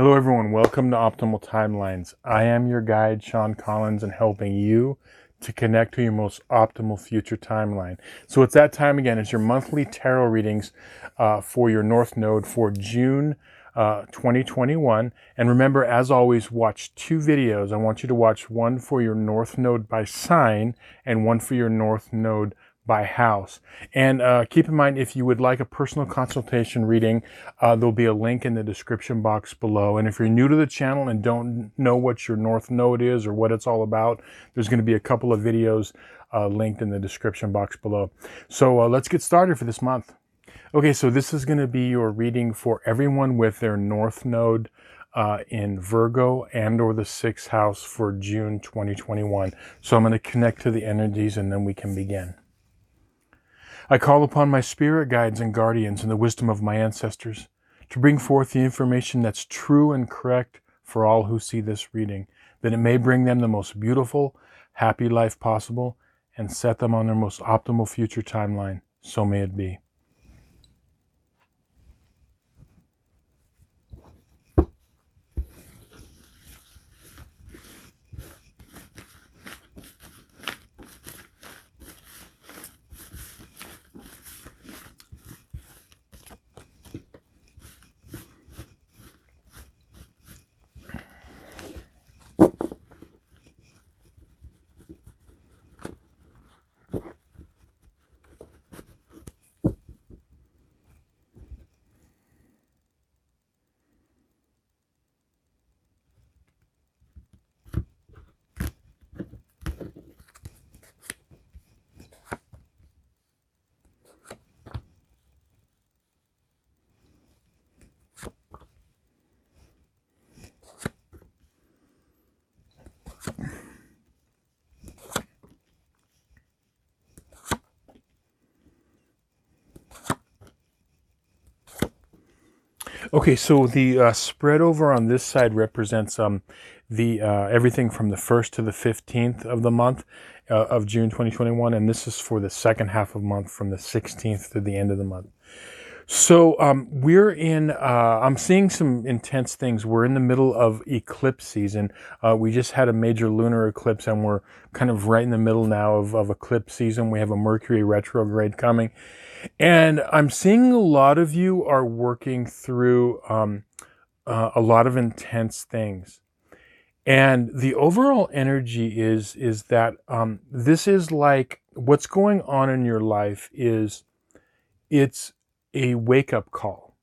Hello everyone, welcome to Optimal Timelines. I am your guide, Sean Collins, and helping you to connect to your most optimal future timeline. So it's that time again. It's your monthly tarot readings for your North Node for June 2021. And remember, as always, watch two videos. I want you to watch one for your North Node by sign and one for your North Node by house. And keep in mind, if you would like a personal consultation reading, there'll be a link in the description box below. And if you're new to the channel and don't know what your North Node is or what it's all about, there's going to be a couple of videos linked in the description box below. So let's get started for this month. Okay, so this is going to be your reading for everyone with their North Node in Virgo and or the 6th house for June 2021. So I'm going to connect to the energies and then we can begin. I call upon my spirit guides and guardians and the wisdom of my ancestors to bring forth the information that's true and correct for all who see this reading, that it may bring them the most beautiful, happy life possible and set them on their most optimal future timeline. So may it be. Okay, so the spread over on this side represents the everything from the 1st to the 15th of the month of June 2021, and this is for the second half of the month from the 16th to the end of the month. So we're in, I'm seeing some intense things. We're in the middle of eclipse season. We just had a major lunar eclipse and we're kind of right in the middle now of eclipse season. We have a Mercury retrograde coming. And I'm seeing a lot of you are working through a lot of intense things. And the overall energy is that this is like what's going on in your life is it's a wake-up call.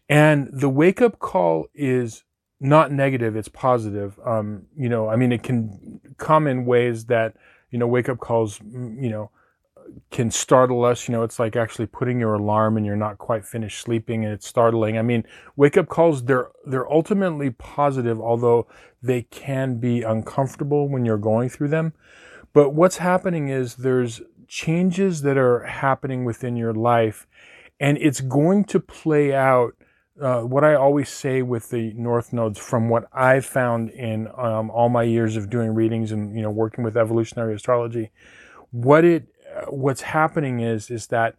And the wake-up call is not negative, it's positive. You know, I mean, it can come in ways that, you know, wake-up calls, you know, can startle us. You know, it's like actually putting your alarm and you're not quite finished sleeping and it's startling. I mean, wake-up calls, they're ultimately positive, although they can be uncomfortable when you're going through them. But what's happening is there's changes that are happening within your life, and it's going to play out. What I always say with the North Nodes, from what I've found in all my years of doing readings and, you know, working with evolutionary astrology, what's happening is that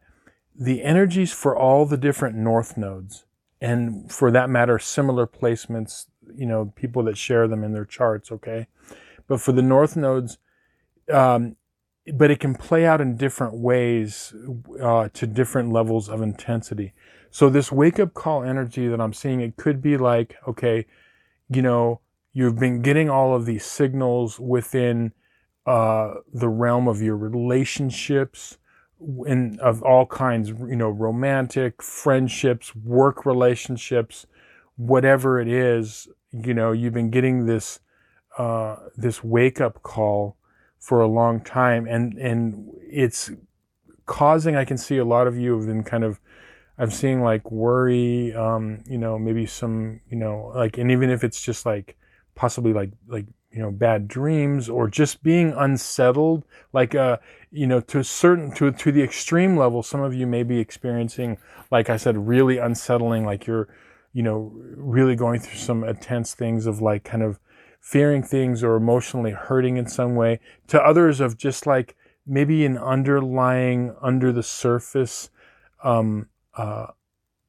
the energies for all the different North Nodes, and for that matter, similar placements, you know, people that share them in their charts, okay? But for the North Nodes, but it can play out in different ways to different levels of intensity. So this wake-up call energy that I'm seeing, it could be like, okay, you know, you've been getting all of these signals within the realm of your relationships of all kinds, you know, romantic, friendships, work relationships, whatever it is, you know, you've been getting this this wake-up call for a long time, and it's causing, I can see a lot of you have been kind of, I'm seeing like worry, you know, maybe some, you know, like, and even if it's just like possibly like you know, bad dreams or just being unsettled, like you know, to the extreme level, some of you may be experiencing, like I said, really unsettling, like you're, you know, really going through some intense things of like kind of fearing things or emotionally hurting in some way. To others of just like maybe an underlying, under the surface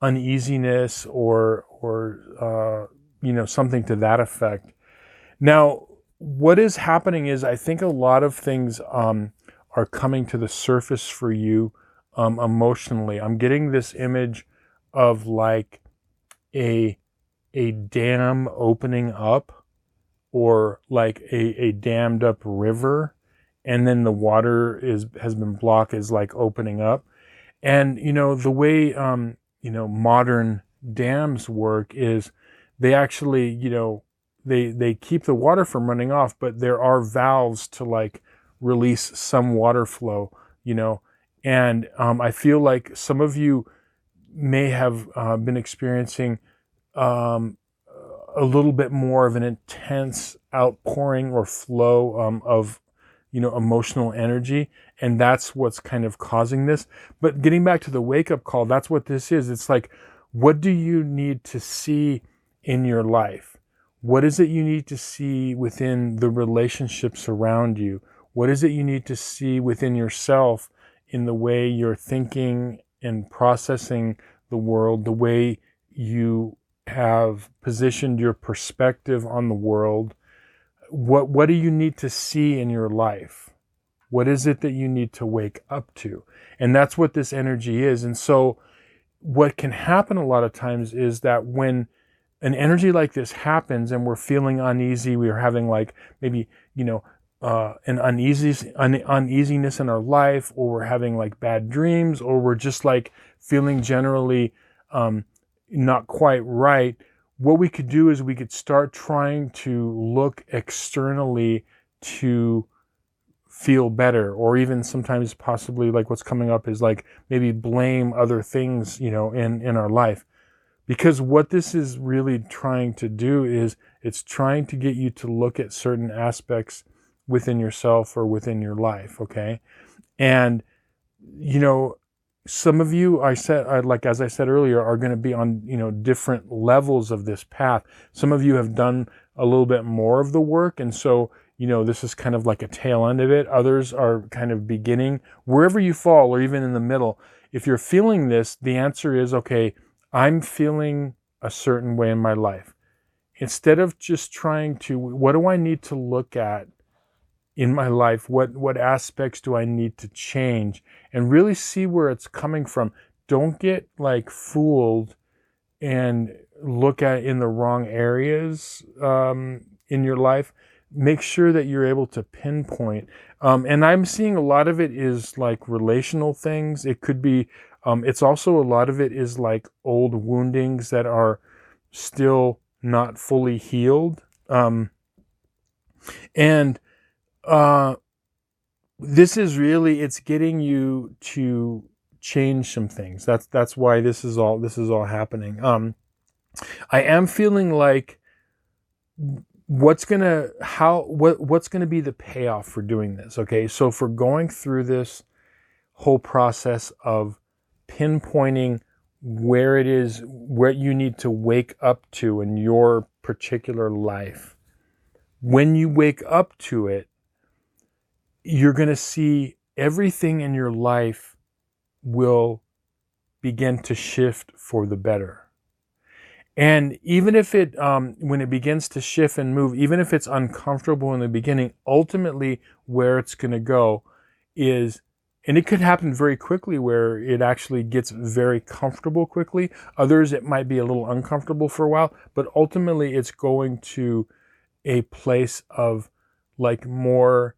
uneasiness or something to that effect. Now, what is happening is I think a lot of things are coming to the surface for you emotionally. I'm getting this image of like a dam opening up, or like a dammed up river, and then the water has been blocked, is like opening up. And the way modern dams work is they actually they keep the water from running off, but there are valves to like release some water flow, and I feel like some of you may have been experiencing a little bit more of an intense outpouring or flow of emotional energy, and that's what's kind of causing this. But getting back to the wake-up call, that's what this is. It's like, what do you need to see in your life? What is it you need to see within the relationships around you? What is it you need to see within yourself in the way you're thinking and processing the world, the way you have positioned your perspective on the world? What do you need to see in your life? What is it that you need to wake up to? And that's what this energy is. And so what can happen a lot of times is that when an energy like this happens and we're feeling uneasy, we're having like maybe, an uneasiness in our life, or we're having like bad dreams, or we're just like feeling generally not quite right, what we could do is we could start trying to look externally to feel better, or even sometimes possibly like what's coming up is like maybe blame other things, in our life. Because what this is really trying to do is it's trying to get you to look at certain aspects within yourself or within your life, okay? And, some of you, as I said earlier, are going to be on, different levels of this path. Some of you have done a little bit more of the work, and so, this is kind of like a tail end of it. Others are kind of beginning. Wherever you fall, or even in the middle, if you're feeling this, the answer is, okay, I'm feeling a certain way in my life. Instead of just trying to, what do I need to look at in my life? What aspects do I need to change? And really see where it's coming from. Don't get like fooled and look at it in the wrong areas in your life. Make sure that you're able to pinpoint. And I'm seeing a lot of it is like relational things. It could be, it's also a lot of it is like old woundings that are still not fully healed. And this is really, it's getting you to change some things. That's why this is all happening. I am feeling like what's gonna be the payoff for doing this? Okay, so for going through this whole process of pinpointing where it is, where you need to wake up to in your particular life. When you wake up to it, you're going to see everything in your life will begin to shift for the better. And even if it, when it begins to shift and move, even if it's uncomfortable in the beginning, ultimately where it's going to go is, and it could happen very quickly where it actually gets very comfortable quickly. Others, it might be a little uncomfortable for a while, but ultimately it's going to a place of like more,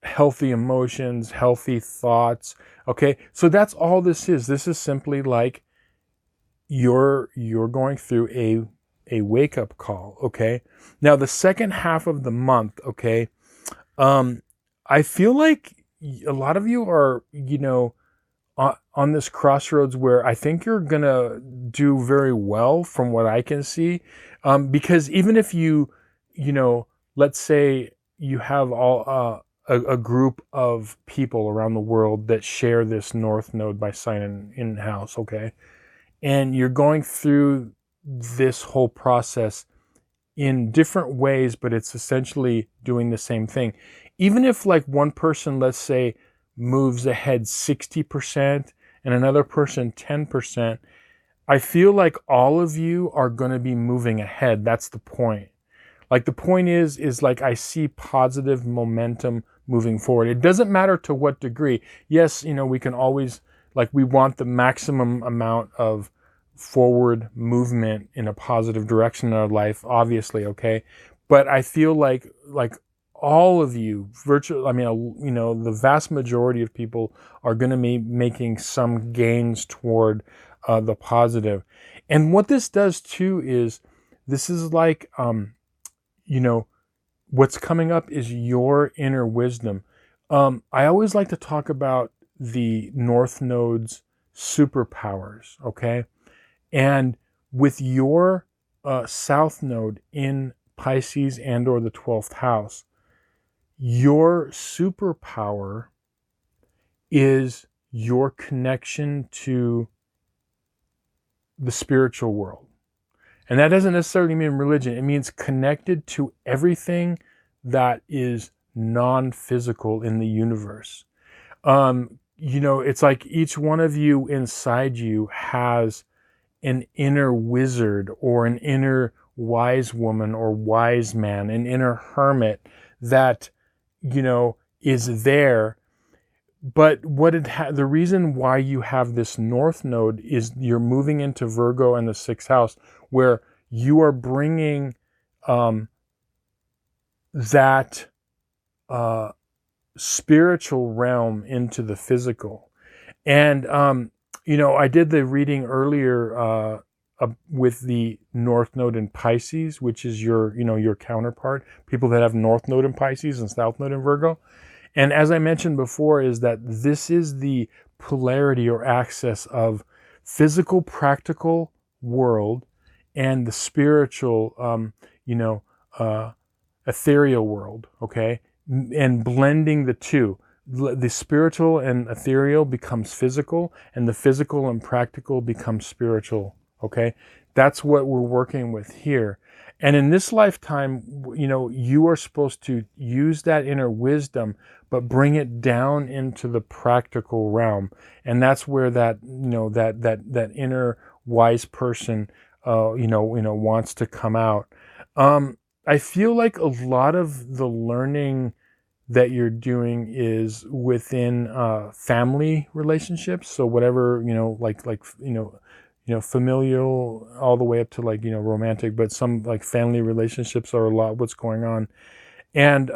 healthy emotions, healthy thoughts. Okay. So that's all this is. This is simply like you're going through a wake up call. Okay. Now the second half of the month. Okay. I feel like a lot of you are, on this crossroads where I think you're going to do very well from what I can see. Because even if you, let's say you have a group of people around the world that share this North Node by sign in house, okay? And you're going through this whole process in different ways, but it's essentially doing the same thing. Even if like one person, let's say, moves ahead 60% and another person 10%, I feel like all of you are going to be moving ahead. That's the point. Like the point is like I see positive momentum moving forward. It doesn't matter to what degree. Yes, we can always, like, we want the maximum amount of forward movement in a positive direction in our life, obviously, okay? But I feel like all of you, the vast majority of people are going to be making some gains toward the positive. And what this does too is, this is like, what's coming up is your inner wisdom. I always like to talk about the North Node's superpowers, okay? And with your South Node in Pisces and or the 12th house, your superpower is your connection to the spiritual world. And that doesn't necessarily mean religion. It means connected to everything that is non-physical in the universe. It's like each one of you inside you has an inner wizard or an inner wise woman or wise man, an inner hermit that, is there. But the reason why you have this North Node is you're moving into Virgo and the 6th house, where you are bringing that spiritual realm into the physical. And, I did the reading earlier with the North Node in Pisces, which is your counterpart, people that have North Node in Pisces and South Node in Virgo. And as I mentioned before, is that this is the polarity or axis of physical, practical world and the spiritual, ethereal world, okay? And blending the two. The spiritual and ethereal becomes physical, and the physical and practical becomes spiritual, okay? That's what we're working with here. And in this lifetime, you are supposed to use that inner wisdom, but bring it down into the practical realm. And that's where that inner wise person, wants to come out. I feel like a lot of the learning that you're doing is within family relationships. So whatever, familial all the way up to romantic, but some like family relationships are a lot what's going on. And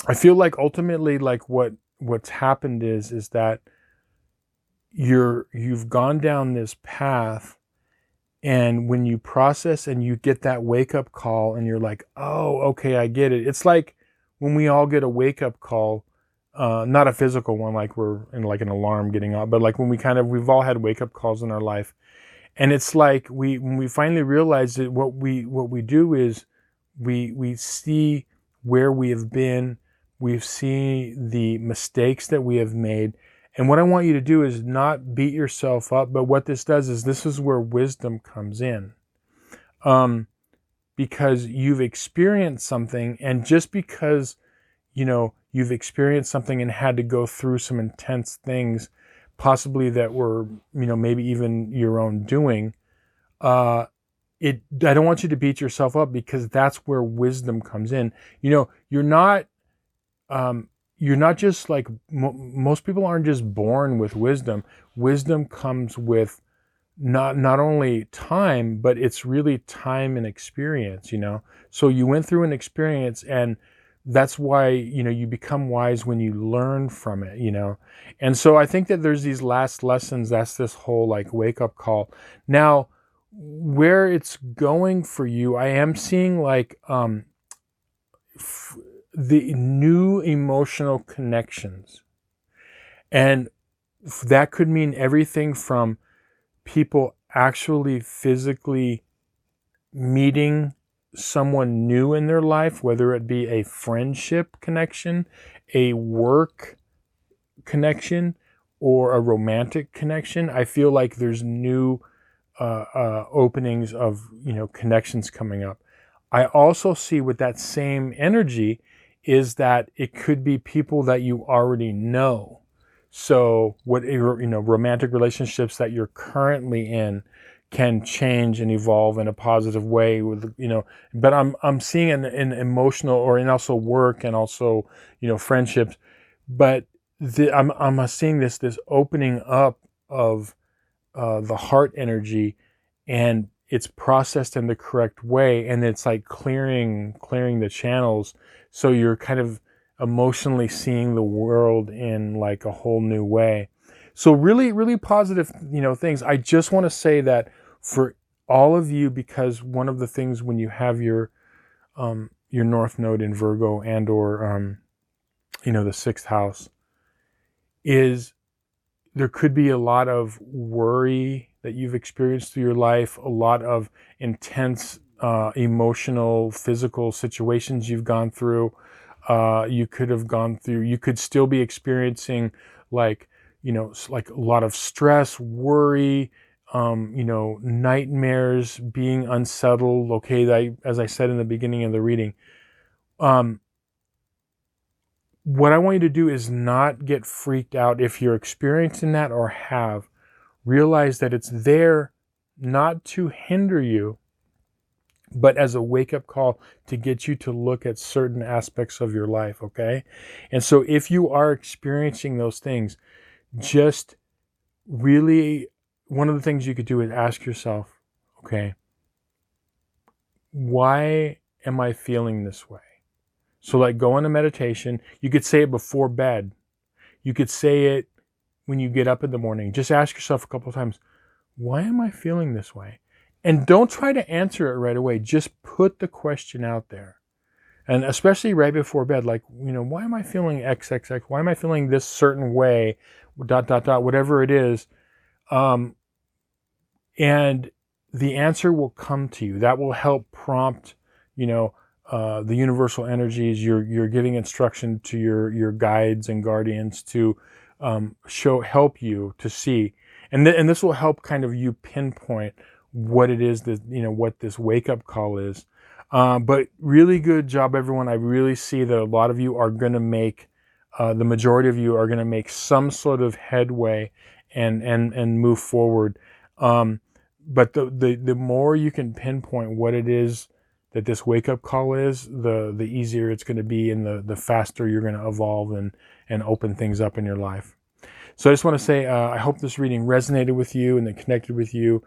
I feel like ultimately like what's happened is that you've gone down this path, and when you process and you get that wake up call and you're like, oh, okay, I get it. It's like when we all get a wake up call, not a physical one, like we're in like an alarm getting up, but like when we've all had wake up calls in our life. And it's like when we finally realize that what we do is we see where we have been, we see the mistakes that we have made. And what I want you to do is not beat yourself up, but what this does is this is where wisdom comes in. Because you've experienced something, and just because, you've experienced something and had to go through some intense things, possibly that were, maybe even your own doing, I don't want you to beat yourself up, because that's where wisdom comes in. You're not just like, most people aren't just born with wisdom. Wisdom comes with not only time, but it's really time and experience, So you went through an experience, and that's why, you become wise when you learn from it, And so I think that there's these last lessons, that's this whole like wake up call. Now, where it's going for you, I am seeing like the new emotional connections. And that could mean everything from people actually physically meeting someone new in their life, whether it be a friendship connection, a work connection, or a romantic connection. I feel like there's new openings of connections coming up. I also see with that same energy is that it could be people that you already know. So what, romantic relationships that you're currently in can change and evolve in a positive way but I'm seeing in emotional, or in also work, and also, friendships. But I'm seeing this opening up of the heart energy, and it's processed in the correct way, and it's like clearing the channels, so you're kind of emotionally seeing the world in like a whole new way. So really, really positive, things. I just want to say that for all of you, because one of the things when you have your North Node in Virgo, and or the sixth house, is there could be a lot of worry that you've experienced through your life, a lot of intense emotional, physical situations you've gone through. You could still be experiencing like, like a lot of stress, worry, nightmares, being unsettled. Okay, as I said in the beginning of the reading, what I want you to do is not get freaked out if you're experiencing that or have. Realize that it's there not to hinder you, but as a wake-up call to get you to look at certain aspects of your life, okay? And so if you are experiencing those things, just really, one of the things you could do is ask yourself, okay, why am I feeling this way? So like go into meditation. You could say it before bed. You could say it when you get up in the morning. Just ask yourself a couple of times, why am I feeling this way? And don't try to answer it right away. Just put the question out there. And especially right before bed, like, why am I feeling XXX? Why am I feeling this certain way? ... whatever it is. And the answer will come to you. That will help prompt, the universal energies. You're giving instruction to your guides and guardians to help you to see, and this will help kind of you pinpoint what it is that, what this wake up call is. But really good job, everyone. I really see that a lot of you are going to make, the majority of you are going to make some sort of headway and move forward. But the more you can pinpoint what it is that this wake-up call is, the easier it's going to be, and the faster you're going to evolve and open things up in your life. So I just want to say, I hope this reading resonated with you and then connected with you.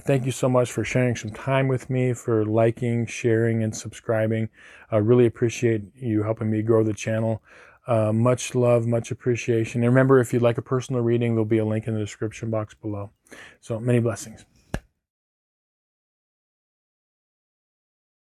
Thank you so much for sharing some time with me, for liking, sharing, and subscribing. I really appreciate you helping me grow the channel. Much love, much appreciation. And remember, if you'd like a personal reading, there'll be a link in the description box below. So many blessings.